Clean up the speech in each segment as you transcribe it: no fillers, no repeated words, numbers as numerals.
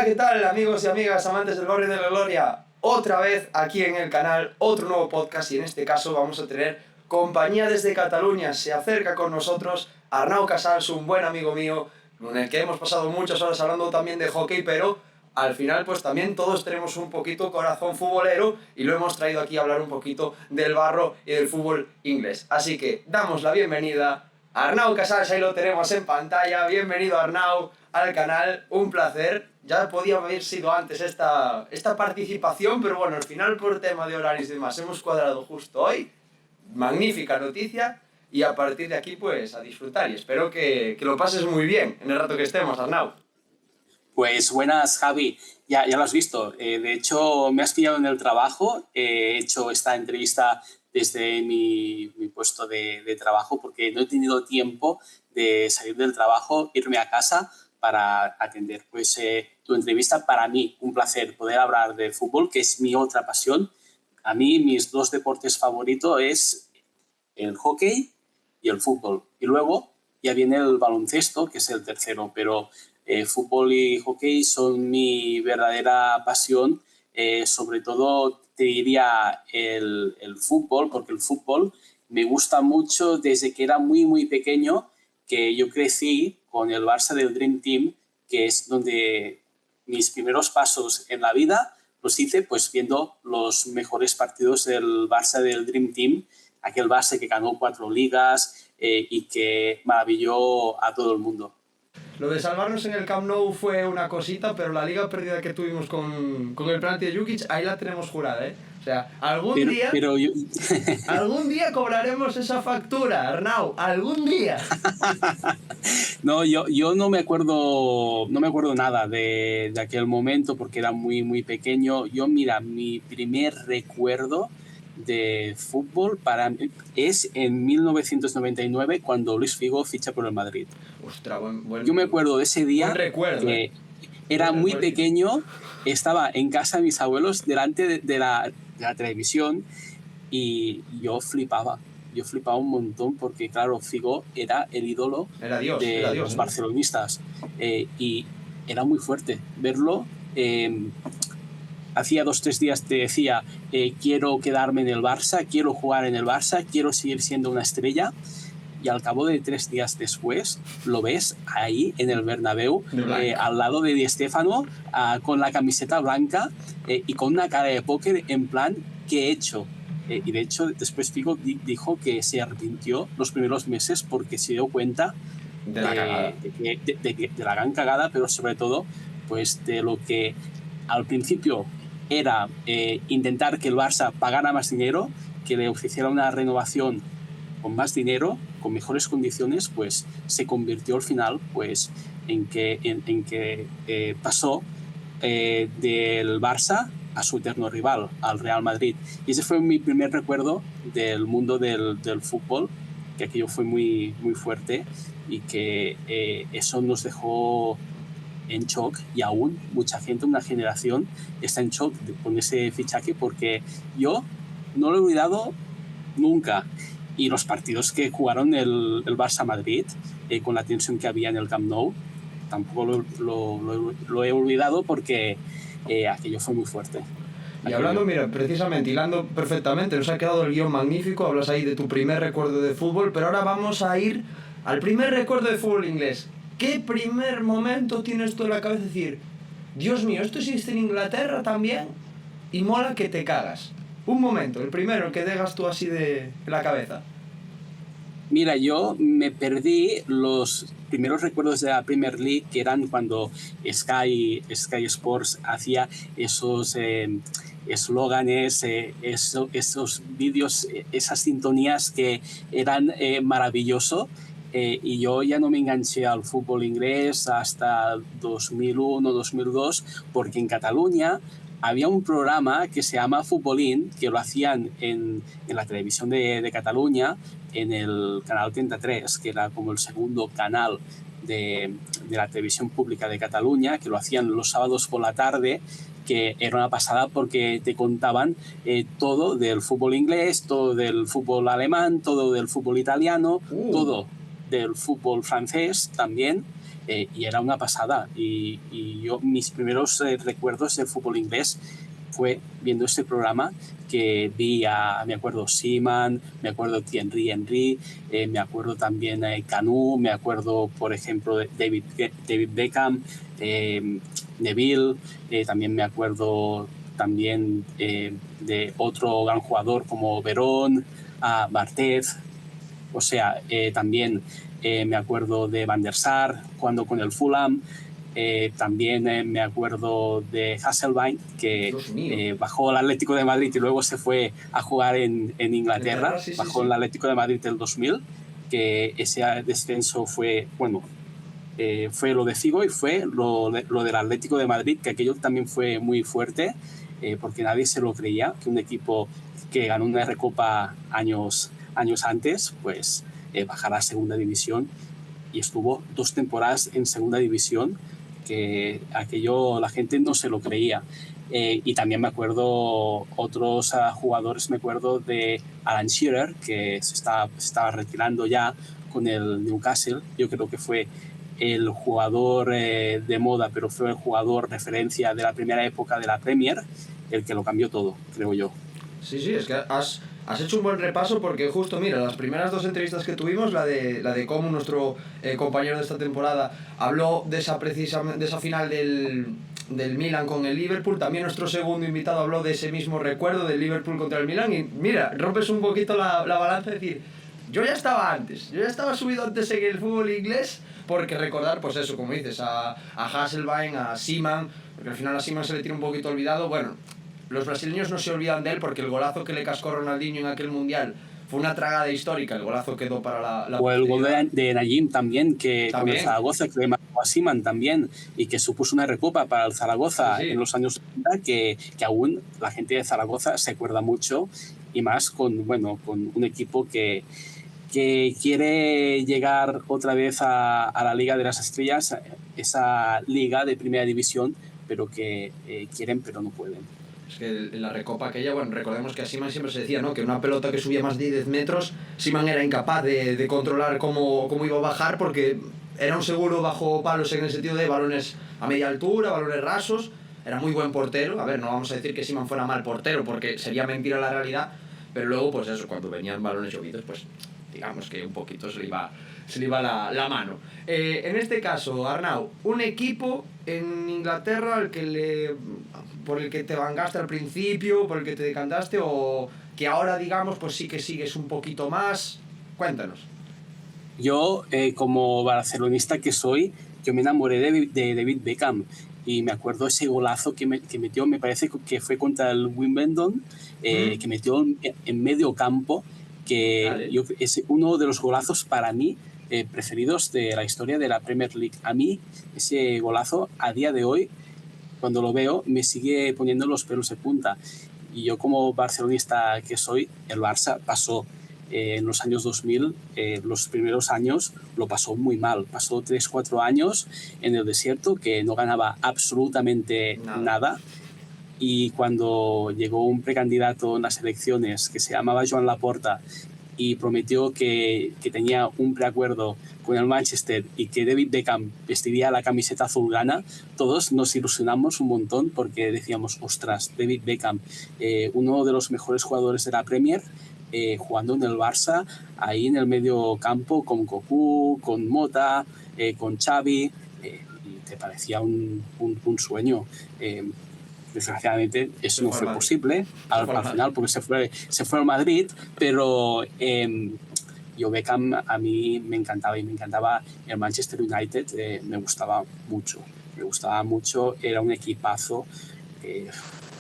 ¿qué tal, amigos y amigas, amantes del barrio de la Gloria? Otra vez aquí en el canal, otro nuevo podcast, y en este caso vamos a tener compañía desde Cataluña. Se acerca con nosotros Arnau Casals, un buen amigo mío, con el que hemos pasado muchas horas hablando también de hockey, pero al final pues también todos tenemos un poquito corazón futbolero y lo hemos traído aquí a hablar un poquito del barro y del fútbol inglés. Así que damos la bienvenida a Arnau Casals, ahí lo tenemos en pantalla. Bienvenido, Arnau, al canal, un placer. Ya podía haber sido antes esta participación, pero bueno, al final por tema de horarios y demás hemos cuadrado justo hoy. Magnífica noticia, y a partir de aquí pues a disfrutar, y espero que lo pases muy bien en el rato que estemos, Arnau. Pues buenas, Javi. Ya lo has visto. De hecho, me has pillado en el trabajo. He hecho esta entrevista desde mi puesto de trabajo porque no he tenido tiempo de salir del trabajo, irme a casa para atender pues, tu entrevista. Para mí, un placer poder hablar de fútbol, que es mi otra pasión. A mí, mis dos deportes favoritos es el hockey y el fútbol. Y luego ya viene el baloncesto, que es el tercero, pero fútbol y hockey son mi verdadera pasión. Sobre todo te diría el fútbol, porque el fútbol me gusta mucho desde que era muy pequeño, que yo crecí con el Barça del Dream Team, que es donde mis primeros pasos en la vida los hice pues viendo los mejores partidos del Barça del Dream Team, aquel Barça que ganó 4 ligas y que maravilló a todo el mundo. Lo de salvarnos en el Camp Nou fue una cosita, pero la liga perdida que tuvimos con el penalti de Jukic, ahí la tenemos jurada, ¿eh? O sea, algún día cobraremos esa factura, Arnau, algún día. No, yo no me acuerdo nada de aquel momento porque era muy pequeño. Yo, mira, mi primer recuerdo de fútbol para mí es en 1999 cuando Luis Figo ficha por el Madrid. Ostras, yo me acuerdo de ese día. Buen recuerdo, que era muy pequeño, estaba en casa de mis abuelos delante de la televisión y yo flipaba un montón porque claro, Figo era el ídolo de los barcelonistas y era muy fuerte verlo. Hacía 2-3 días te decía, quiero quedarme en el Barça, quiero jugar en el Barça, quiero seguir siendo una estrella. Y al cabo de 3 días después lo ves ahí en el Bernabéu, al lado de Di Stéfano, con la camiseta blanca y con una cara de póker en plan, ¿qué he hecho? Y de hecho después Figo dijo que se arrepintió los primeros meses porque se dio cuenta de la gran cagada, pero sobre todo pues de lo que al principio era intentar que el Barça pagara más dinero, que le ofreciera una renovación con más dinero, con mejores condiciones, pues se convirtió al final pues, en que pasó del Barça a su eterno rival, al Real Madrid. Y ese fue mi primer recuerdo del mundo del fútbol, que aquello fue muy fuerte y que eso nos dejó en shock, y aún mucha gente, una generación, está en shock con ese fichaje porque yo no lo he olvidado nunca. Y los partidos que jugaron el Barça-Madrid, con la tensión que había en el Camp Nou, tampoco lo he olvidado porque aquello fue muy fuerte. Y hablando, mira, precisamente, hilando perfectamente, nos ha quedado el guión magnífico, hablas ahí de tu primer recuerdo de fútbol, pero ahora vamos a ir al primer recuerdo de fútbol inglés. ¿Qué primer momento tienes tú en la cabeza de decir, Dios mío, esto existe en Inglaterra también y mola que te cagas? Un momento, el primero, el que dejas tú así de la cabeza. Mira, yo me perdí los primeros recuerdos de la Premier League, que eran cuando Sky Sports hacía esos eslóganes, esos vídeos, esas sintonías que eran maravillosos. Y yo ya no me enganché al fútbol inglés hasta 2001-2002, porque en Cataluña había un programa que se llama Futbolín, que lo hacían en la televisión de Cataluña, en el canal 33, que era como el segundo canal de la televisión pública de Cataluña, que lo hacían los sábados por la tarde, que era una pasada porque te contaban todo del fútbol inglés, todo del fútbol alemán, todo del fútbol italiano, todo del fútbol francés también. y era una pasada. Y yo, mis primeros recuerdos del fútbol inglés fue viendo este programa, que vi me acuerdo Seaman, me acuerdo Thierry Henry, me acuerdo también Canu, me acuerdo, por ejemplo, de David Beckham, Neville, también me acuerdo también de otro gran jugador como Verón, Barthez, o sea, también me acuerdo de Van der Sar jugando con el Fulham. También me acuerdo de Hasselbaink, que bajó al Atlético de Madrid y luego se fue a jugar en Inglaterra. Sí, bajó el Atlético de Madrid del 2000, que ese descenso fue, bueno, fue lo de Figo y fue lo del Atlético de Madrid, que aquello también fue muy fuerte, porque nadie se lo creía, que un equipo que ganó una Recopa años antes, pues bajara a segunda división, y estuvo 2 temporadas en segunda división, que aquello la gente no se lo creía. Y también me acuerdo otros jugadores, me acuerdo de Alan Shearer, que se estaba retirando ya con el Newcastle. Yo creo que fue el jugador de moda, pero fue el jugador referencia de la primera época de la Premier, el que lo cambió todo, creo yo. Sí, es que has hecho un buen repaso, porque justo, mira, las primeras 2 entrevistas que tuvimos, la de Comu, nuestro compañero de esta temporada, habló de esa final del Milan con el Liverpool. También nuestro segundo invitado habló de ese mismo recuerdo del Liverpool contra el Milan. Y mira, rompes un poquito la balanza, es decir, yo ya estaba subido antes en el fútbol inglés, porque recordar, pues eso, como dices, a Hasselbaink, a Seaman, porque al final a Seaman se le tiene un poquito olvidado. Bueno, los brasileños no se olvidan de él, porque el golazo que le cascó Ronaldinho en aquel mundial fue una tragada histórica. El golazo quedó para la o el gol de Najim también, que con el Zaragoza, que le marcó a Seaman también, y que supuso una recopa para el Zaragoza en los años 70, que aún la gente de Zaragoza se acuerda mucho, y más con un equipo que quiere llegar otra vez a la Liga de las Estrellas, esa liga de primera división, pero que quieren pero no pueden. Es que en la recopa aquella, bueno, recordemos que a Seaman siempre se decía, ¿no?, que una pelota que subía más de 10 metros, Seaman era incapaz de controlar cómo iba a bajar, porque era un seguro bajo palos, en el sentido de balones a media altura, balones rasos. Era muy buen portero. A ver, no vamos a decir que Seaman fuera mal portero, porque sería mentira la realidad, pero luego, pues eso, cuando venían balones llovidos, pues digamos que un poquito se le iba la mano. En este caso, Arnau, un equipo en Inglaterra por el que te vengaste al principio, por el que te decantaste, o que ahora, digamos, pues sí que sigues un poquito más. Cuéntanos. Yo, como barcelonista que soy, yo me enamoré de David Beckham, y me acuerdo ese golazo que metió, me parece que fue contra el Wimbledon, que metió en medio campo, que es uno de los golazos para mí preferidos de la historia de la Premier League. A mí ese golazo, a día de hoy, cuando lo veo, me sigue poniendo los pelos de punta. Y yo, como barcelonista que soy, el Barça pasó en los años 2000, los primeros años lo pasó muy mal. Pasó 3-4 años en el desierto, que no ganaba absolutamente nada. Y cuando llegó un precandidato en las elecciones que se llamaba Joan Laporta y prometió que tenía un preacuerdo con el Manchester y que David Beckham vestiría la camiseta azulgrana, todos nos ilusionamos un montón, porque decíamos, ostras, David Beckham, uno de los mejores jugadores de la Premier, jugando en el Barça, ahí en el medio campo, con Cocu, con Mota, con Xavi, y te parecía un sueño. Desgraciadamente eso no fue posible al final, porque se fue al Madrid, pero yo Beckham a mí me encantaba, y me encantaba el Manchester United. Me gustaba mucho, era un equipazo.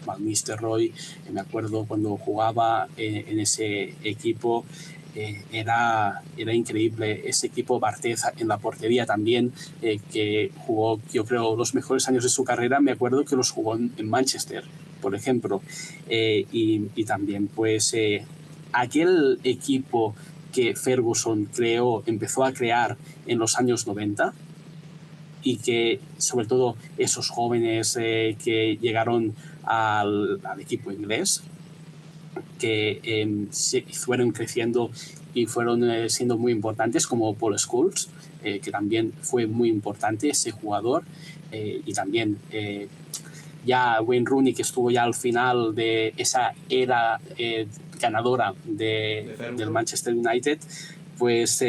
Van Nistelrooy, me acuerdo cuando jugaba en ese equipo, era increíble ese equipo. Barthez en la portería también, que jugó, yo creo, los mejores años de su carrera. Me acuerdo que los jugó en Manchester, por ejemplo, y también pues aquel equipo que Ferguson empezó a crear en los años 90, y que sobre todo esos jóvenes que llegaron al equipo inglés, que se fueron creciendo y fueron siendo muy importantes, como Paul Scholes, que también fue muy importante ese jugador, y también ya Wayne Rooney, que estuvo ya al final de esa era ganadora del Manchester United, pues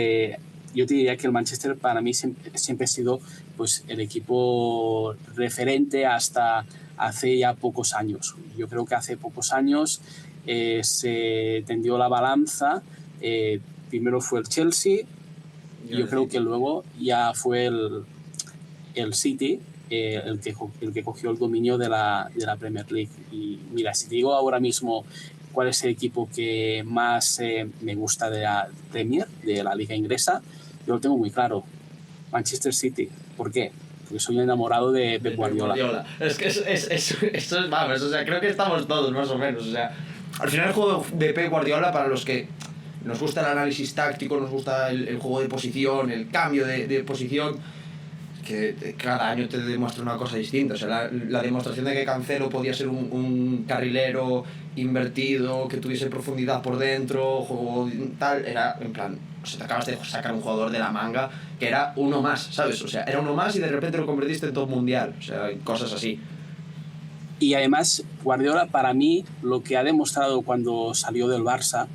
yo te diría que el Manchester para mí siempre ha sido pues, el equipo referente hasta hace ya pocos años. Yo creo que hace pocos años se tendió la balanza, primero fue el Chelsea, y yo creo que luego ya fue el City, el que cogió el dominio de la Premier League. Y mira, si te digo ahora mismo cuál es el equipo que más me gusta de la Premier, de la Liga Inglesa, yo lo tengo muy claro, Manchester City. ¿Por qué? Porque soy enamorado de Pep Guardiola. Es que esto es, vamos, o sea, creo que estamos todos más o menos, o sea, al final el juego de Pep Guardiola, para los que nos gusta el análisis táctico, nos gusta el juego de posición, el cambio de posición, que cada año te demuestra una cosa distinta. O sea, la demostración de que Cancelo podía ser un carrilero invertido, que tuviese profundidad por dentro, juego tal, era en plan, o sea, te acabas de sacar un jugador de la manga que era uno más, ¿sabes? O sea, era uno más y de repente lo convertiste en top mundial, o sea, cosas así. Y además, Guardiola, para mí, lo que ha demostrado cuando salió del Barça,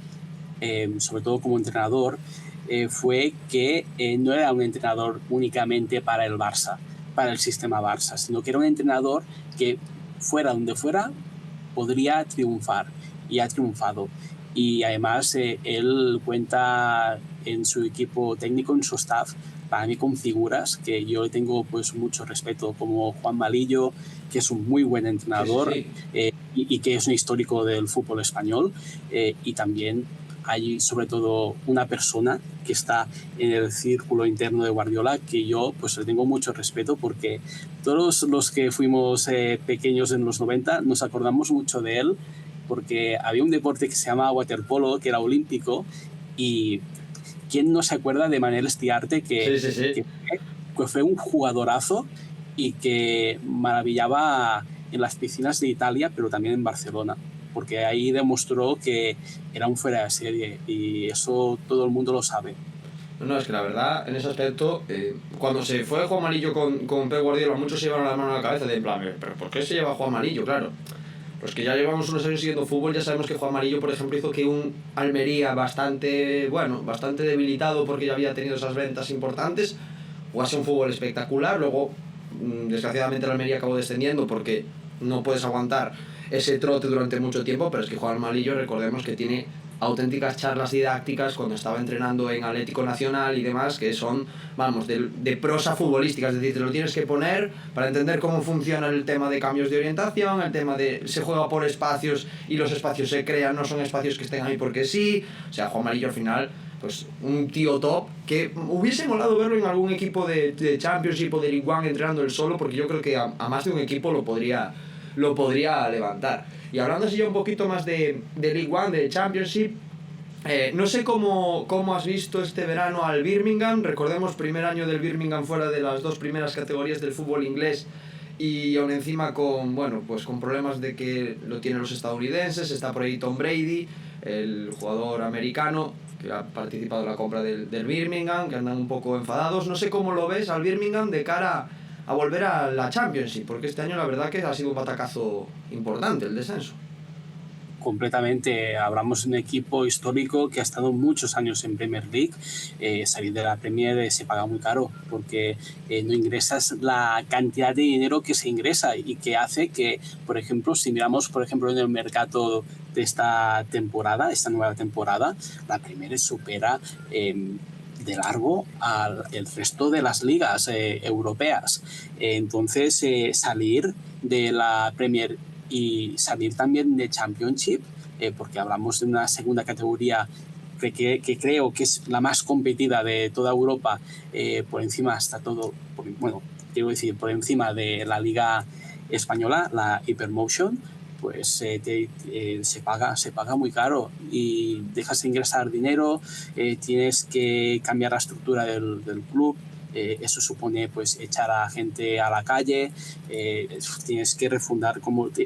sobre todo como entrenador, fue que no era un entrenador únicamente para el Barça, para el sistema Barça, sino que era un entrenador que fuera donde fuera podría triunfar, y ha triunfado. Y además él cuenta en su equipo técnico, en su staff, para mí con figuras que yo le tengo pues mucho respeto, como Juan Malillo, que es un muy buen entrenador, Sí. Y que es un histórico del fútbol español, y también hay sobre todo una persona que está en el círculo interno de Guardiola que yo pues le tengo mucho respeto, porque todos los que fuimos pequeños en los 90 nos acordamos mucho de él, porque había un deporte que se llama waterpolo, que era olímpico, y ¿quién no se acuerda de Manel Estiarte, que fue un jugadorazo y que maravillaba en las piscinas de Italia, pero también en Barcelona? Porque ahí demostró que era un fuera de serie, y eso todo el mundo lo sabe. No, es que la verdad, en ese aspecto, cuando se fue Juan Malillo con Pep Guardiola, muchos se llevaron la mano a la cabeza de en plan, ¿pero por qué se lleva Juan Malillo? Claro, los que ya llevamos unos años siguiendo fútbol ya sabemos que Juan Malillo, por ejemplo, hizo que un Almería bastante debilitado, porque ya había tenido esas ventas importantes, jugase un fútbol espectacular. Luego, desgraciadamente, el Almería acabó descendiendo porque no puedes aguantar ese trote durante mucho tiempo, pero es que Juan Malillo, recordemos que tiene auténticas charlas didácticas cuando estaba entrenando en Atlético Nacional y demás, que son, vamos, de prosa futbolística, es decir, te lo tienes que poner para entender cómo funciona el tema de cambios de orientación, el tema de se juega por espacios y los espacios se crean, no son espacios que estén ahí porque sí. O sea, Juan Malillo al final, pues un tío top, que hubiese molado verlo en algún equipo de Championship o de League One entrenando él solo, porque yo creo que a más de un equipo lo podría levantar. Y hablando así ya un poquito más de League One, de Championship, no sé cómo has visto este verano al Birmingham. Recordemos, primer año del Birmingham fuera de las dos primeras categorías del fútbol inglés, y aún encima con problemas de que lo tienen los estadounidenses. Está por ahí Tom Brady, el jugador americano que ha participado en la compra del Birmingham, que andan un poco enfadados. No sé cómo lo ves al Birmingham de cara a volver a la Championship, porque este año la verdad que ha sido un batacazo importante el descenso. Completamente, hablamos de un equipo histórico que ha estado muchos años en Premier League. Salir de la Premier se paga muy caro, porque no ingresas la cantidad de dinero que se ingresa, y que hace que, por ejemplo, si miramos por ejemplo en el mercado de esta nueva temporada, la Premier supera de largo al resto de las ligas europeas. Entonces, salir de la Premier y salir también de Championship, porque hablamos de una segunda categoría que creo que es la más competida de toda Europa, por encima por encima de la Liga Española, la Hypermotion, pues se paga muy caro, y dejas de ingresar dinero, tienes que cambiar la estructura del club, eso supone pues echar a gente a la calle, tienes que refundar,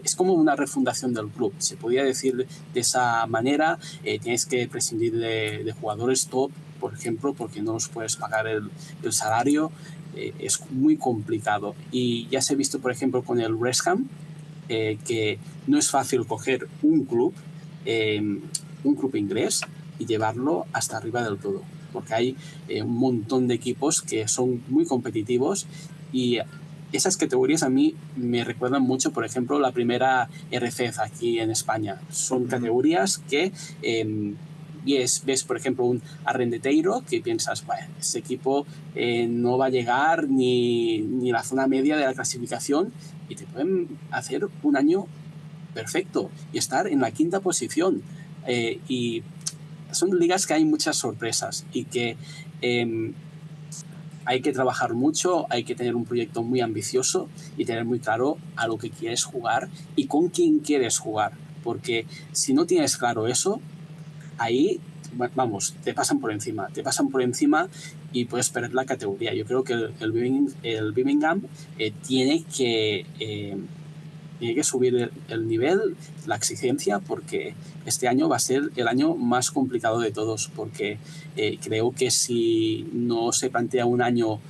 es como una refundación del club, se podría decir de esa manera. Tienes que prescindir de jugadores top, por ejemplo, porque no los puedes pagar el salario. Es muy complicado, y ya se ha visto, por ejemplo, con el West Ham, que no es fácil coger un club inglés y llevarlo hasta arriba del todo, porque hay un montón de equipos que son muy competitivos, y esas categorías a mí me recuerdan mucho, por ejemplo, la primera RFEF aquí en España. Son categorías que ves, por ejemplo, un Arrendeteiro, que piensas, bueno, ese equipo no va a llegar ni la zona media de la clasificación, y te pueden hacer un año perfecto y estar en la 5ª posición. Y son ligas que hay muchas sorpresas, y que hay que trabajar mucho, hay que tener un proyecto muy ambicioso y tener muy claro a lo que quieres jugar y con quién quieres jugar, porque si no tienes claro eso, ahí, vamos, te pasan por encima y puedes perder la categoría. Yo creo que el Birmingham tiene que subir el nivel, la exigencia, porque este año va a ser el año más complicado de todos, porque creo que si no se plantea un año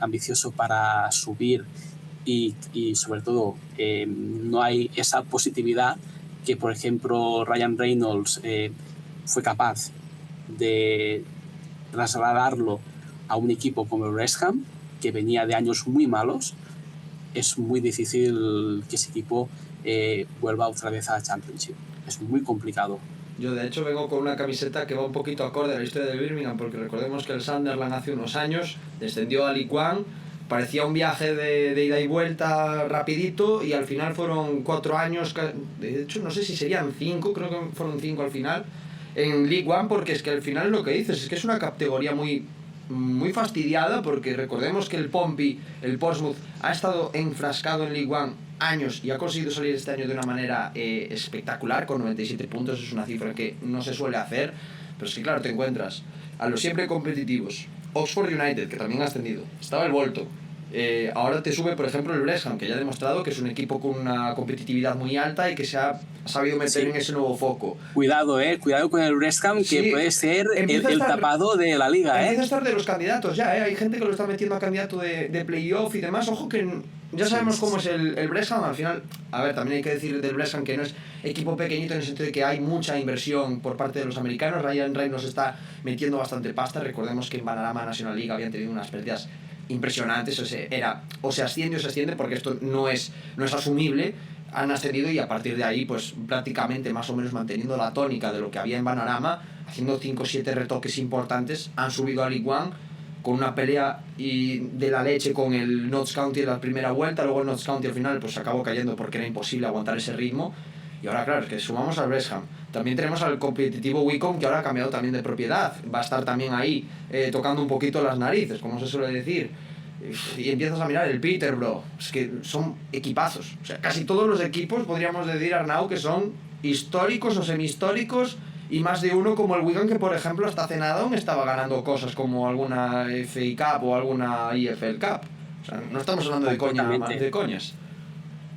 ambicioso para subir, y sobre todo no hay esa positividad que, por ejemplo, Ryan Reynolds fue capaz de trasladarlo a un equipo como el West Ham, que venía de años muy malos, es muy difícil que ese equipo vuelva otra vez a la Championship. Es muy complicado. Yo, de hecho, vengo con una camiseta que va un poquito acorde a la historia del Birmingham, porque recordemos que el Sunderland hace unos años descendió a League One, parecía un viaje de ida y vuelta rapidito, y al final fueron 4 años, de hecho no sé si serían 5, creo que fueron 5 al final, en League One, porque es que al final lo que dices es que es una categoría muy fastidiada, porque recordemos que el Pompey, el Portsmouth, ha estado enfrascado en League One años y ha conseguido salir este año de una manera espectacular, con 97 puntos, es una cifra que no se suele hacer, pero es que claro, te encuentras a los siempre competitivos Oxford United, que también ha ascendido, estaba el Bolton, ahora te sube, por ejemplo, el Wrexham, que ya ha demostrado que es un equipo con una competitividad muy alta y que se ha sabido meter en ese nuevo foco. Cuidado con el Wrexham, que puede ser el tapado de la liga. Empieza a estar de los candidatos ya, hay gente que lo está metiendo a candidato de playoff y demás. Ojo que ya sabemos cómo es el Wrexham. Al final, a ver, también hay que decir del Wrexham que no es equipo pequeñito, en el sentido de que hay mucha inversión por parte de los americanos. Ryan Reynolds está metiendo bastante pasta. Recordemos que en Banarama National League habían tenido unas pérdidas impresionantes, o se asciende, porque esto no es asumible. Han ascendido y a partir de ahí, pues prácticamente más o menos manteniendo la tónica de lo que había en Banarama, haciendo 5 o 7 retoques importantes, han subido a League One con una pelea de la leche con el Notts County en la primera vuelta. Luego el Notts County al final pues acabó cayendo porque era imposible aguantar ese ritmo. Y ahora, claro, es que sumamos al West Ham. También tenemos al competitivo Wycombe, que ahora ha cambiado también de propiedad. Va a estar también ahí tocando un poquito las narices, como se suele decir. Y empiezas a mirar el Peterborough. Es que son equipazos. O sea, casi todos los equipos, podríamos decir, Arnau, que son históricos o semi-históricos. Y más de uno como el Wigan, que por ejemplo hasta hace nada aún estaba ganando cosas como alguna FA Cup o alguna EFL Cup. O sea, no estamos hablando de coñas.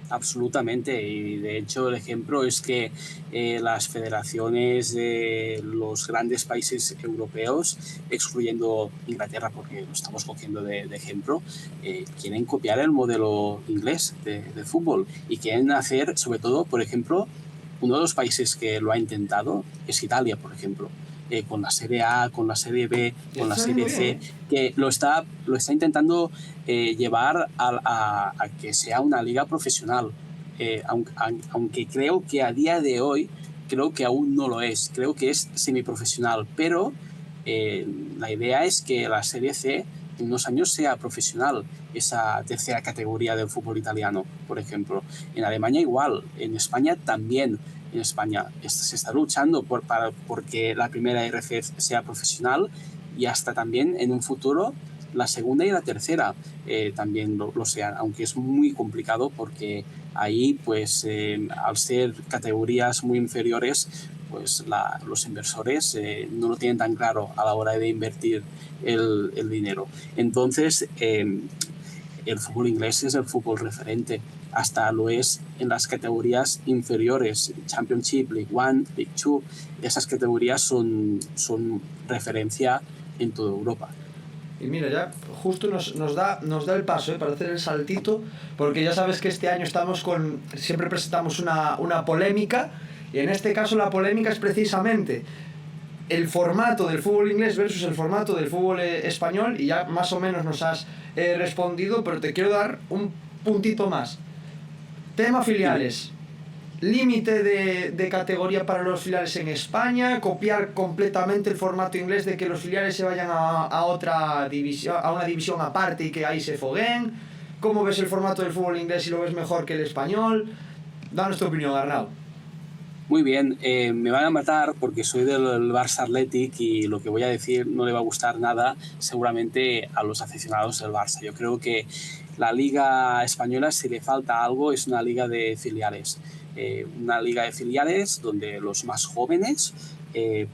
Absolutamente, y de hecho el ejemplo es que las federaciones de los grandes países europeos, excluyendo Inglaterra porque lo estamos cogiendo de ejemplo, quieren copiar el modelo inglés de fútbol, y quieren hacer, sobre todo, por ejemplo, uno de los países que lo ha intentado es Italia, por ejemplo. Con la Serie A, con la Serie B, con la Serie C, que lo está intentando llevar a que sea una liga profesional, aunque creo que a día de hoy creo que aún no lo es, creo que es semiprofesional, pero la idea es que la Serie C en unos años sea profesional, esa tercera categoría del fútbol italiano, por ejemplo. En Alemania igual, en España también. En España se está luchando porque la primera RFF sea profesional, y hasta también en un futuro la segunda y la tercera también lo sean, aunque es muy complicado porque ahí pues al ser categorías muy inferiores pues los inversores no lo tienen tan claro a la hora de invertir el dinero. Entonces, el fútbol inglés es el fútbol referente, hasta lo es en las categorías inferiores, Championship, League One, League Two. Esas categorías son referencia en toda Europa. Y mira, ya justo nos da el paso para hacer el saltito, porque ya sabes que este año siempre presentamos una polémica, y en este caso la polémica es precisamente el formato del fútbol inglés versus el formato del fútbol español, y ya más o menos nos has respondido, pero te quiero dar un puntito más. Tema filiales. Límite de categoría para los filiales en España, copiar completamente el formato inglés de que los filiales se vayan a otra división, a una división aparte y que ahí se fogueen. ¿Cómo ves el formato del fútbol inglés y lo ves mejor que el español? Danos tu opinión, Arnau. Muy bien, me van a matar porque soy del Barça Athletic y lo que voy a decir no le va a gustar nada seguramente a los aficionados del Barça. Yo creo que la liga española, si le falta algo, es una liga de filiales. Una liga de filiales donde los más jóvenes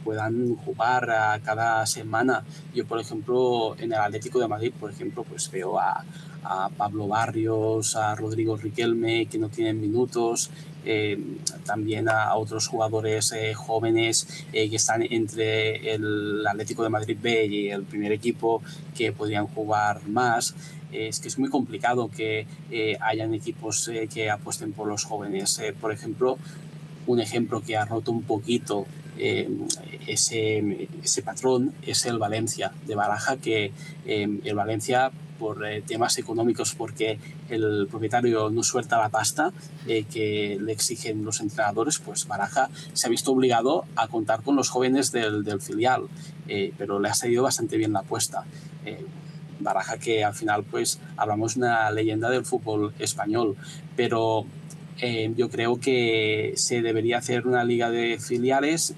puedan jugar cada semana. Yo, por ejemplo, en el Atlético de Madrid, por ejemplo, pues veo a Pablo Barrios, a Rodrigo Riquelme, que no tienen minutos, también a otros jugadores jóvenes que están entre el Atlético de Madrid B y el primer equipo, que podrían jugar más. Es que es muy complicado que hayan equipos que apuesten por los jóvenes. Por ejemplo, un ejemplo que ha roto un poquito ese patrón es el Valencia de Baraja, que el Valencia, por temas económicos, porque el propietario no suelta la pasta que le exigen los entrenadores, pues Baraja se ha visto obligado a contar con los jóvenes del filial, pero le ha salido bastante bien la apuesta. Baraja, que al final pues hablamos de una leyenda del fútbol español, pero yo creo que se debería hacer una liga de filiales,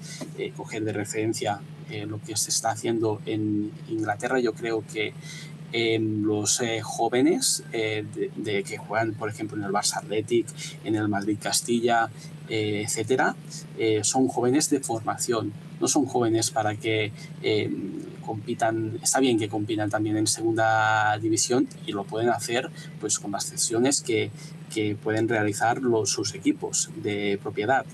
coger de referencia lo que se está haciendo en Inglaterra. Yo creo que los jóvenes que juegan, por ejemplo, en el Barça Athletic, en el Madrid Castilla, etcétera, son jóvenes de formación, no son jóvenes para que compitan. Está bien que compitan también en segunda división, y lo pueden hacer pues con las cesiones que pueden realizar sus equipos de propiedad,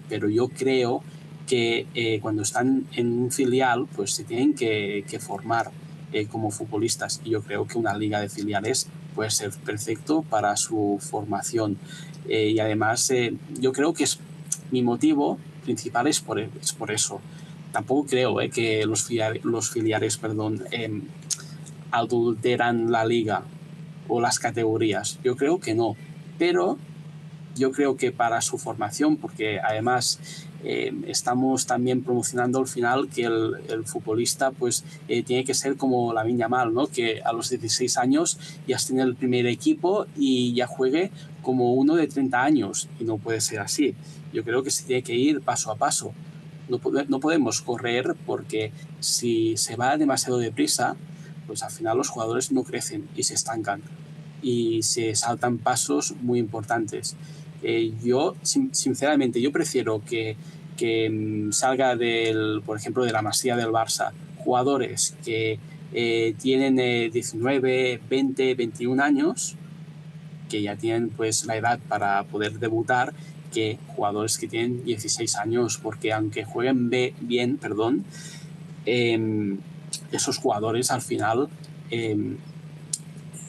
pero yo creo que cuando están en un filial pues se tienen que formar como futbolistas, y yo creo que una liga de filiales puede ser perfecto para su formación, y además yo creo que mi motivo principal es por eso. Tampoco creo que los filiales adulteran la liga o las categorías. Yo creo que no, pero yo creo que para su formación, porque además estamos también promocionando al final que el futbolista pues tiene que ser como Lamine Yamal, ¿no? Que a los 16 años ya esté en el primer equipo y ya juegue como uno de 30 años, y no puede ser así. Yo creo que se tiene que ir paso a paso. No podemos correr, porque si se va demasiado deprisa, pues al final los jugadores no crecen y se estancan y se saltan pasos muy importantes. Yo, sinceramente, yo prefiero que salga por ejemplo, de la Masía del Barça, jugadores que tienen 19, 20, 21 años, que ya tienen pues la edad para poder debutar, que jugadores que tienen 16 años, porque aunque jueguen bien, esos jugadores al final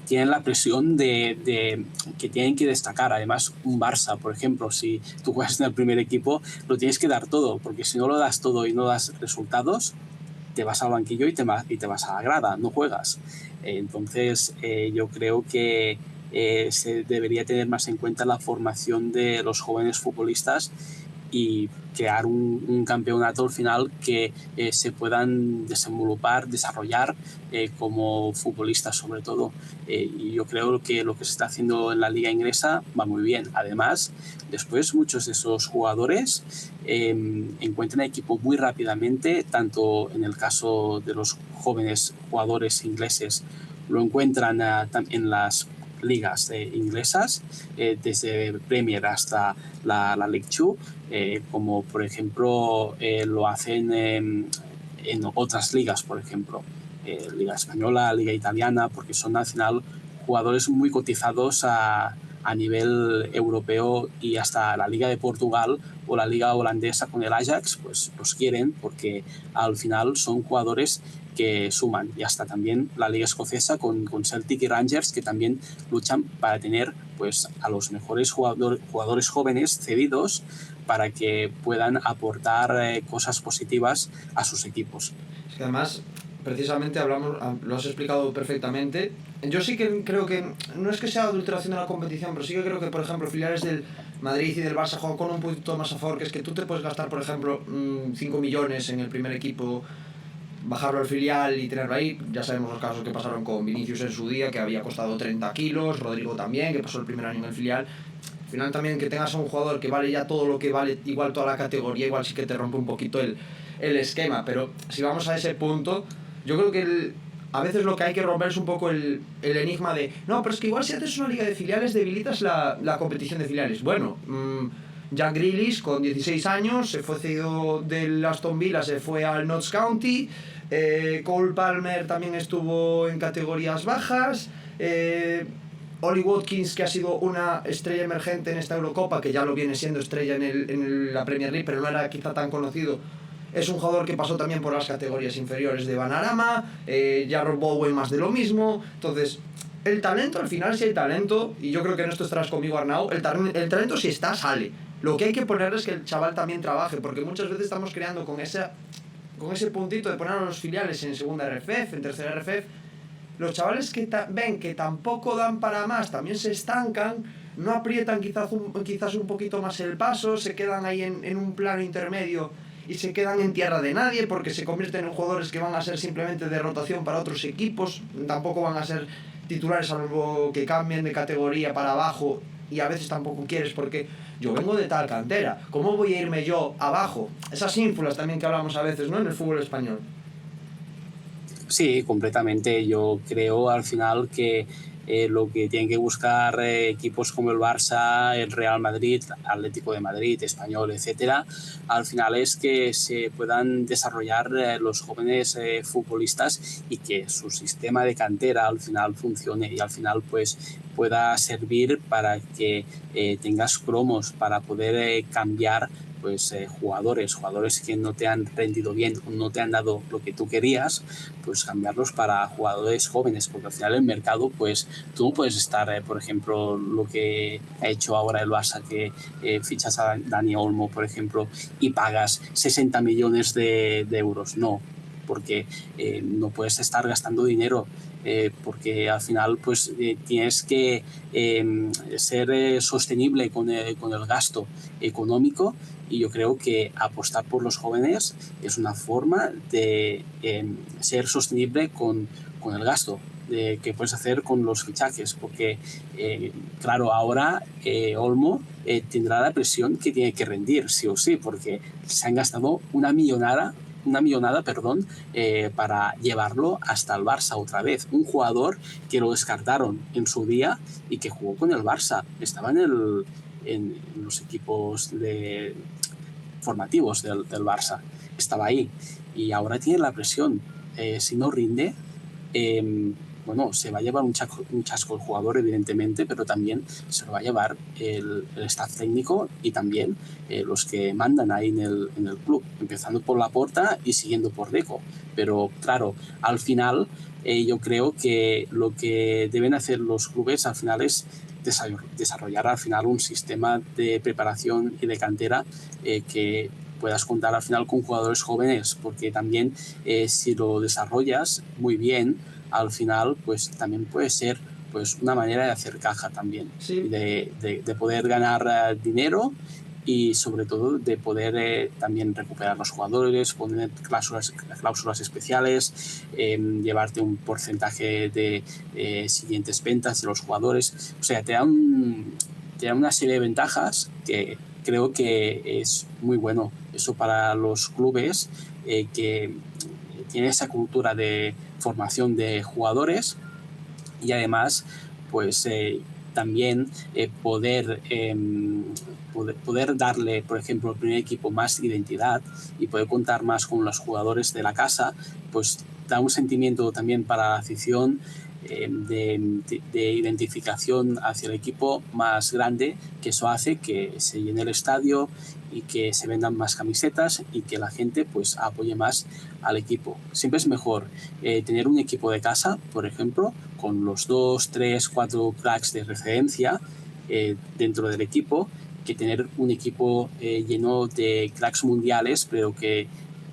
tienen la presión de que tienen que destacar. Además, un Barça, por ejemplo, si tú juegas en el primer equipo, lo tienes que dar todo, porque si no lo das todo y no das resultados, te vas al banquillo y te vas a la grada, no juegas. Entonces, yo creo que se debería tener más en cuenta la formación de los jóvenes futbolistas y crear un campeonato al final que se puedan desarrollar como futbolistas, sobre todo. Y yo creo que lo que se está haciendo en la liga inglesa va muy bien. Además, después muchos de esos jugadores encuentran equipo muy rápidamente, tanto en el caso de los jóvenes jugadores ingleses, lo encuentran en las ligas inglesas, desde Premier hasta la League Two, como por ejemplo lo hacen en otras ligas, por ejemplo, Liga Española, Liga Italiana, porque son al final jugadores muy cotizados a nivel europeo, y hasta la Liga de Portugal o la Liga holandesa con el Ajax, pues los quieren porque al final son jugadores que suman, y hasta también la Liga Escocesa con Celtic y Rangers, que también luchan para tener pues a los mejores jugadores jóvenes cedidos para que puedan aportar cosas positivas a sus equipos. Es que además, precisamente lo has explicado perfectamente. Yo sí que creo que, no es que sea adulteración de la competición, pero sí que creo que, por ejemplo, filiales del Madrid y del Barça juegan con un poquito más a favor, que es que tú te puedes gastar, por ejemplo, 5 millones en el primer equipo, bajarlo al filial y tenerlo ahí. Ya sabemos los casos que pasaron con Vinicius en su día, que había costado 30 kilos, Rodrigo también, que pasó el primer año en el filial. Al final también que tengas a un jugador que vale ya todo lo que vale, igual toda la categoría, igual sí que te rompe un poquito el esquema. Pero si vamos a ese punto, yo creo que a veces lo que hay que romper es un poco el enigma de no, pero es que igual si haces una liga de filiales debilitas la competición de filiales. Bueno, Jack Grealish con 16 años se fue cedido del Aston Villa, se fue al Notts County. Cole Palmer también estuvo en categorías bajas. Ollie Watkins, que ha sido una estrella emergente en esta Eurocopa, que ya lo viene siendo estrella en la Premier League, pero no era quizá tan conocido. Es un jugador que pasó también por las categorías inferiores de Vanarama. Jarrod Bowen, más de lo mismo. Entonces, el talento, al final sí hay talento, y yo creo que en esto estarás conmigo, Arnau. El talento, si está, sale. Lo que hay que poner es que el chaval también trabaje, porque muchas veces estamos creando con ese puntito de poner a los filiales en segunda RFF, en tercera RFF. Los chavales que ven que tampoco dan para más, también se estancan, no aprietan quizás un poquito más el paso, se quedan ahí en un plano intermedio y se quedan en tierra de nadie, porque se convierten en jugadores que van a ser simplemente de rotación para otros equipos, tampoco van a ser titulares, salvo que cambien de categoría para abajo, y a veces tampoco quieres porque yo vengo de tal cantera, ¿cómo voy a irme yo abajo? Esas ínfulas también que hablamos a veces, ¿no?, en el fútbol español. Sí, completamente. Yo creo al final que lo que tienen que buscar equipos como el Barça, el Real Madrid, Atlético de Madrid, Español, etcétera, al final es que se puedan desarrollar los jóvenes futbolistas, y que su sistema de cantera al final funcione, y al final pues pueda servir para que tengas cromos para poder cambiar pues jugadores que no te han rendido bien, no te han dado lo que tú querías, pues cambiarlos para jugadores jóvenes, porque al final el mercado, pues tú no puedes estar, por ejemplo, lo que ha hecho ahora el Barça, que fichas a Dani Olmo, por ejemplo, y pagas 60 millones de euros. No, porque no puedes estar gastando dinero, porque al final pues tienes que ser sostenible con el gasto económico, y yo creo que apostar por los jóvenes es una forma de ser sostenible con el gasto que puedes hacer con los fichajes, porque claro, ahora Olmo tendrá la presión que tiene que rendir sí o sí, porque se han gastado una millonada, para llevarlo hasta el Barça otra vez. Un jugador que lo descartaron en su día y que jugó con el Barça, estaba en los equipos formativos del Barça, estaba ahí, y ahora tiene la presión. Si no rinde, bueno, se va a llevar un chasco el jugador, evidentemente, pero también se lo va a llevar el staff técnico, y también los que mandan ahí en el club, empezando por Laporta y siguiendo por Deco. Pero claro, al final yo creo que lo que deben hacer los clubes al final es desarrollar al final un sistema de preparación y de cantera que puedas contar al final con jugadores jóvenes, porque también si lo desarrollas muy bien, al final pues también puede ser pues una manera de hacer caja también, sí, de poder ganar dinero, y sobre todo de poder también recuperar los jugadores, poner cláusulas especiales, llevarte un porcentaje de siguientes ventas de los jugadores. O sea, te da una serie de ventajas que creo que es muy bueno eso para los clubes que tienen esa cultura de formación de jugadores, y además pues también poder darle, por ejemplo, al primer equipo más identidad y poder contar más con los jugadores de la casa, pues da un sentimiento también para la afición de identificación hacia el equipo más grande, que eso hace que se llene el estadio y que se vendan más camisetas y que la gente pues apoye más al equipo. Siempre es mejor tener un equipo de casa, por ejemplo, con los 2, 3, 4 cracks de referencia dentro del equipo, que tener un equipo lleno de cracks mundiales, pero que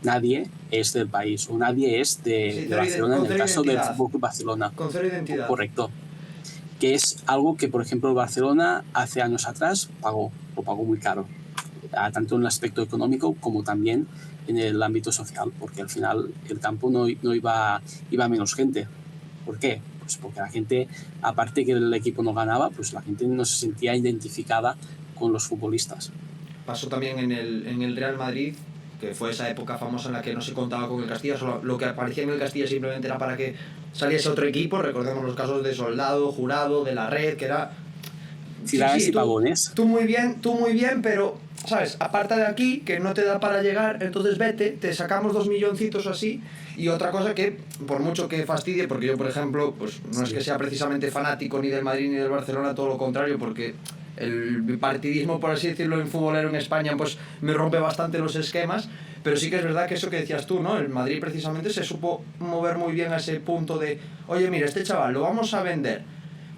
nadie es del país o nadie es de Barcelona, en el caso del Fútbol Club Barcelona. Con cero identidad. Correcto. Que es algo que, por ejemplo, el Barcelona hace años atrás lo pagó muy caro, tanto en el aspecto económico como también en el ámbito social, porque al final el campo no iba menos gente. ¿Por qué? Pues porque la gente, aparte que el equipo no ganaba, pues la gente no se sentía identificada con los futbolistas. Pasó también en el Real Madrid, que fue esa época famosa en la que no se contaba con el Castilla, solo lo que aparecía en el Castilla simplemente era para que saliese otro equipo. Recordemos los casos de Soldado, Jurado, de la Red, que era... Ciudades y Pavones. Tú muy bien, pero, ¿sabes? Aparte de aquí, que no te da para llegar, entonces vete, te sacamos 2 milloncitos así. Y otra cosa que, por mucho que fastidie, porque yo, por ejemplo, pues no es que sea precisamente fanático ni del Madrid ni del Barcelona, todo lo contrario, porque el bipartidismo, por así decirlo, en futbolero en España, pues me rompe bastante los esquemas, pero sí que es verdad que eso que decías tú, ¿no? El Madrid precisamente se supo mover muy bien a ese punto de, oye, mira, este chaval lo vamos a vender,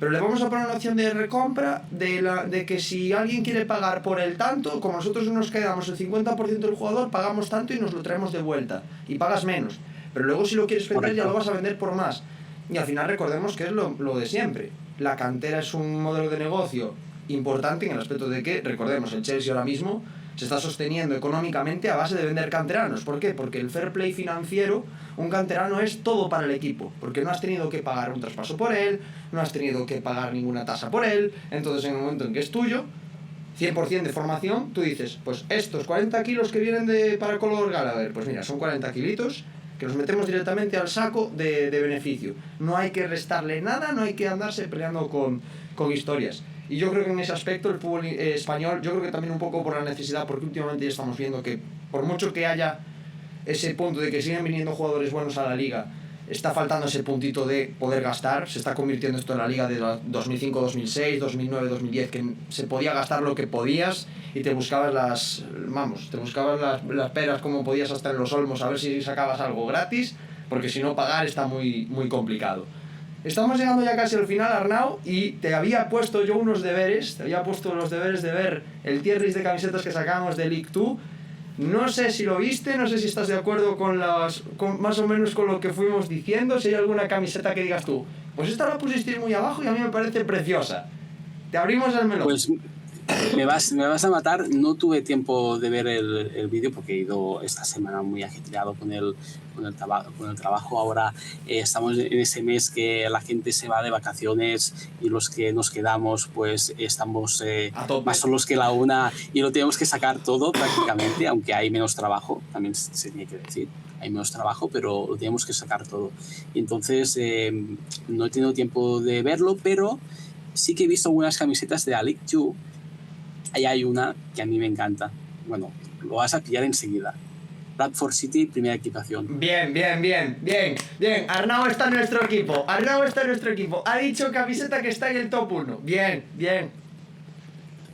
pero le vamos a poner una opción de recompra de que si alguien quiere pagar por el tanto, como nosotros nos quedamos el 50% del jugador, pagamos tanto y nos lo traemos de vuelta, y pagas menos, pero luego si lo quieres vender Correcto. ya lo vas a vender por más. Y al final recordemos que es lo de siempre, la cantera es un modelo de negocio importante en el aspecto de que, recordemos, el Chelsea ahora mismo se está sosteniendo económicamente a base de vender canteranos. ¿Por qué? Porque el fair play financiero, un canterano es todo para el equipo, porque no has tenido que pagar un traspaso por él, no has tenido que pagar ninguna tasa por él, entonces en el momento en que es tuyo, 100% de formación, tú dices, pues estos 40 kilos que vienen para Color Gallagher, pues mira, son 40 kilitos que los metemos directamente al saco de beneficio. No hay que restarle nada, no hay que andarse peleando con historias. Y yo creo que en ese aspecto el fútbol español, yo creo que también un poco por la necesidad, porque últimamente ya estamos viendo que por mucho que haya ese punto de que siguen viniendo jugadores buenos a la liga, está faltando ese puntito de poder gastar. Se está convirtiendo esto en la liga de 2005-2006, 2009-2010, que se podía gastar lo que podías y te buscabas las peras como podías hasta en los olmos a ver si sacabas algo gratis, porque si no pagar está muy, muy complicado. Estamos llegando ya casi al final, Arnau, y te había puesto yo unos deberes, de ver el tier list de camisetas que sacamos de League 2. No sé si lo viste, no sé si estás de acuerdo con más o menos con lo que fuimos diciendo, si hay alguna camiseta que digas tú, pues esta la pusiste muy abajo y a mí me parece preciosa. Te abrimos el melón. Pues me vas a matar. No tuve tiempo de ver el vídeo porque he ido esta semana muy ajetreado con el trabajo. Ahora estamos en ese mes que la gente se va de vacaciones y los que nos quedamos pues estamos más solos que la una y lo tenemos que sacar todo prácticamente, aunque hay menos trabajo, también se tiene que decir. Hay menos trabajo, pero lo tenemos que sacar todo. Y entonces no he tenido tiempo de verlo, pero sí que he visto algunas camisetas de la League 2. Ahí hay una que a mí me encanta. Bueno, lo vas a pillar enseguida. Bradford City, primera equipación. Bien. Arnau está en nuestro equipo. Ha dicho camiseta que está en el top 1. Bien.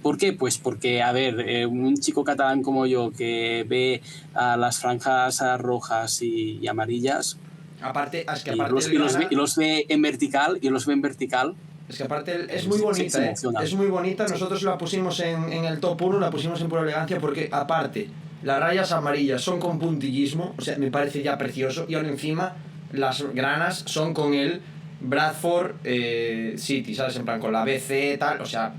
¿Por qué? Pues porque, a ver, un chico catalán como yo que ve a las franjas rojas y amarillas. Aparte, es que y los ve en vertical. Es que aparte es muy bonita, es muy bonita. Nosotros la pusimos en el top 1, la pusimos en pura elegancia porque aparte las rayas amarillas son con puntillismo, o sea, me parece ya precioso, y ahora encima las granas son con el Bradford City, ¿sabes? En plan con la BC tal, o sea,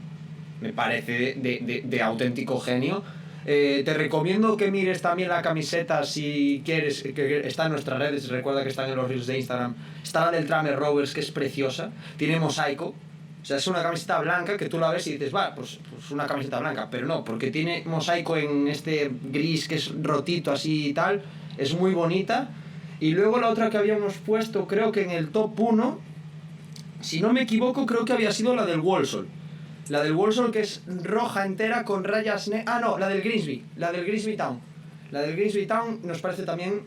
me parece de auténtico genio. Te recomiendo que mires también la camiseta si quieres, que está en nuestras redes, recuerda que están en los reels de Instagram. Está la del Tramer Rovers, que es preciosa, tiene mosaico, o sea, es una camiseta blanca que tú la ves y dices, va, pues una camiseta blanca, pero no, porque tiene mosaico en este gris que es rotito así y tal, es muy bonita. Y luego la otra que habíamos puesto, creo que en el top 1, si no me equivoco, creo que había sido la del Walsall. La del Walsall, que es roja entera con rayas no, la del Grimsby Town. La del Grimsby Town nos parece también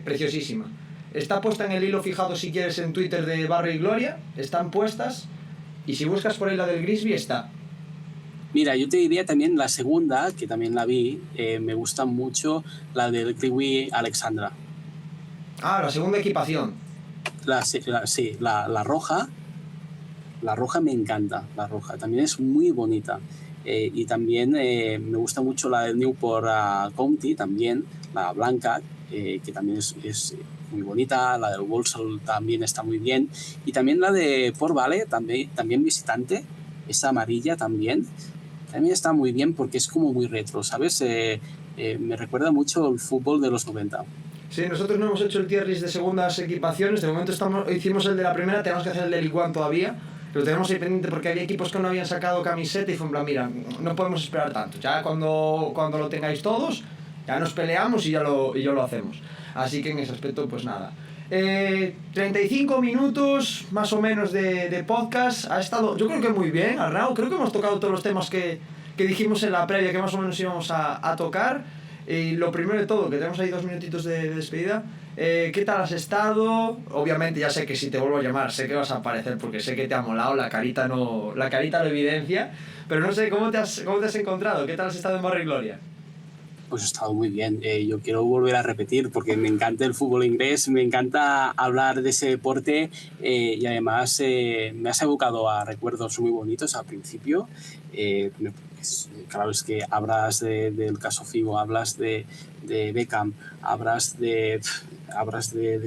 preciosísima. Está puesta en el hilo fijado, si quieres, en Twitter de Barrio y Gloria. Están puestas. Y si buscas por ahí la del Grimsby, está. Mira, yo te diría también la segunda, que también la vi. Me gusta mucho la del Kiwi Alexandra. Ah, la segunda equipación. La roja. La roja me encanta, la roja. También es muy bonita. Y también me gusta mucho la del Newport County, también, la blanca, que también es muy bonita. La del Walsall también está muy bien. Y también la de Port Vale, también visitante, esa amarilla también está muy bien porque es como muy retro, ¿sabes? Me recuerda mucho el fútbol de los 90. Sí, nosotros no hemos hecho el tier list de segundas equipaciones. De momento hicimos el de la primera, tenemos que hacer el del Iguan todavía. Lo tenemos ahí pendiente porque había equipos que no habían sacado camiseta y fue en plan, mira, no podemos esperar tanto. Ya cuando lo tengáis todos, ya nos peleamos y ya lo hacemos. Así que en ese aspecto, pues nada. 35 minutos más o menos de podcast. Ha estado, yo creo que muy bien, Arnau. Creo que hemos tocado todos los temas que dijimos en la previa que más o menos íbamos a tocar. Y lo primero de todo, que tenemos ahí 2 minutitos de despedida. ¿Qué tal has estado? Obviamente ya sé que si te vuelvo a llamar sé que vas a aparecer porque sé que te ha molado, la carita lo evidencia, pero no sé, ¿cómo te has encontrado? ¿Qué tal has estado en Barrio y Gloria? Pues he estado muy bien. Yo quiero volver a repetir porque me encanta el fútbol inglés, me encanta hablar de ese deporte y además me has evocado a recuerdos muy bonitos al principio. Claro, es que hablas del caso Figo, hablas de Beckham, hablas de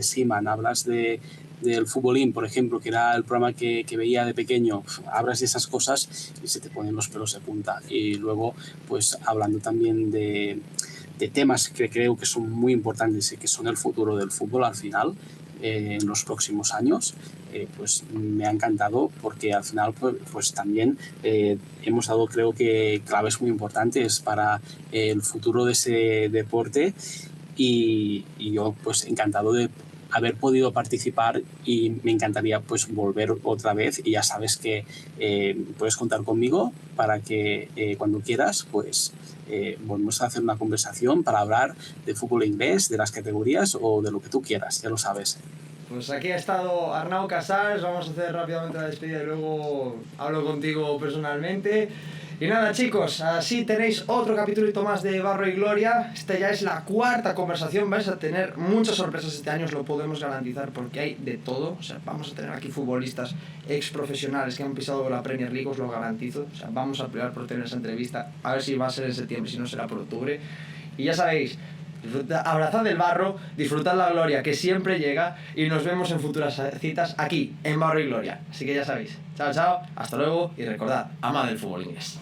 Seaman, hablas del Futbolín, por ejemplo, que era el programa que veía de pequeño. Hablas de esas cosas y se te ponen los pelos de punta. Y luego, pues hablando también de temas que creo que son muy importantes y que son el futuro del fútbol al final, en los próximos años, pues me ha encantado porque al final pues también hemos dado, creo que, claves muy importantes para el futuro de ese deporte y yo pues encantado de haber podido participar y me encantaría pues volver otra vez y ya sabes que puedes contar conmigo para que cuando quieras pues volvemos a hacer una conversación para hablar de fútbol inglés, de las categorías o de lo que tú quieras, ya lo sabes. Pues aquí ha estado Arnau Casals, vamos a hacer rápidamente la despedida y luego hablo contigo personalmente. Y nada, chicos, así tenéis otro capítulito más de Barro y Gloria. Esta ya es la 4ª conversación. Vais a tener muchas sorpresas este año, os lo podemos garantizar, porque hay de todo. O sea, vamos a tener aquí futbolistas ex profesionales que han pisado la Premier League, os lo garantizo. O sea, vamos a pelear por tener esa entrevista. A ver si va a ser en septiembre, si no será por octubre. Y ya sabéis, abrazad el barro, disfrutad la gloria que siempre llega y nos vemos en futuras citas aquí, en Barro y Gloria. Así que ya sabéis, chao, chao, hasta luego y recordad, amad el fútbol inglés.